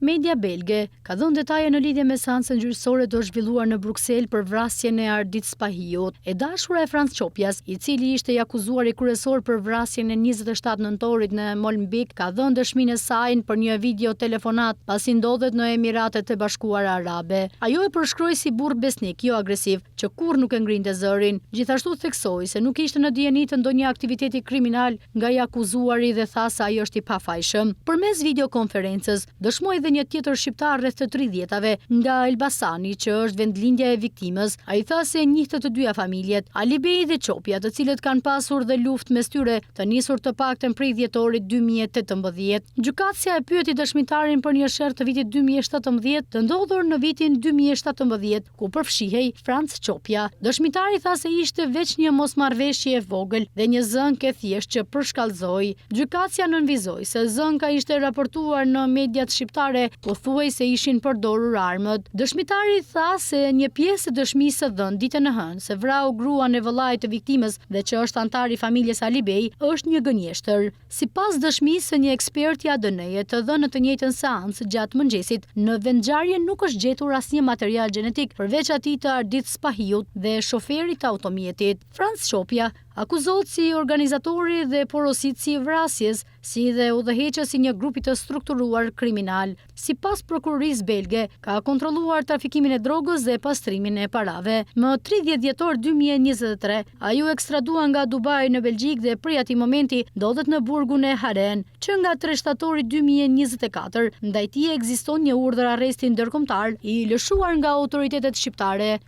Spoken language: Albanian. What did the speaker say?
Media belge ka dhënë detaje në lidhje me seancën gjyqësore të zhvilluar në Bruksel për vrasjen e Ardit Spahiut, e dashura e Franz Qopjas, i cili ishte i akuzuar i kryesor për vrasjen e 27 nëntorit në Molenbeek, ka dhënë dëshminë e saj për një video telefonat pasi ndodhet në Emiratet e Bashkuara Arabe. Ajo e përshkroi si burr besnik, jo agresiv, që kurrë nuk e ngrinte zërin. Gjithashtu theksoi se nuk ishte në dijeni të ndonjë aktiviteti kriminal nga i akuzuari dhe tha se ai është i pafajshëm. Përmes videokonferencës dëshmoi dhe një tjetër shqiptar rreth të 30-tave nga Elbasani, që është vendlindja e viktimës. Ai tha se e njihte të dyja familjet, Alibej dhe Qopja, të cilët kanë pasur dhe luftë mes tyre, të nisur të paktën prej dhjetorit 2018. Gjykatësia e pyeti dëshmitarin për një sherr të vitit 2017 të ndodhur në vitin 2017, ku përfshihej Franz Qopja. Dëshmitari tha se ishte veç një mosmarrveshje e vogël dhe një zënk e thjeshtë që përshkallëzoi. Gjykatësia nënvizoi se zënka ishte raportuar në mediat shqiptare, ku thuhej se ishin përdorur armët. Dëshmitari tha se një pjesë e dëshmisë së dhënë ditën e hënë se vrau gruan e vëllait të viktimës dhe që është antar i familjes Alibej është një gënjeshtër. Sipas dëshmisë së një eksperti ADN-je të dhënë në të njëjtën seancë gjatë mëngjesit, në vendngjarje nuk është gjetur asnjë material gjenetik përveç atij të Ardit Spahiut dhe shoferit të automjetit. Franz Qopja akuzohet si organizatori dhe porositësi i vrasjes, si dhe udhëheqësi një grupi të strukturuar kriminal. Sipas prokurorisë belge, ka kontrolluar trafikimin e drogës dhe pastrimin e parave. Më 30 dhjetor 2023, ai u ekstradua nga Dubai në Belgjik dhe prej atij momenti ndodhet në burgun e Haren, që nga 3 shtatori 2024 ndaj tij ekziston një urdhër arresti ndërkombëtar i lëshuar nga autoritetet shqiptare.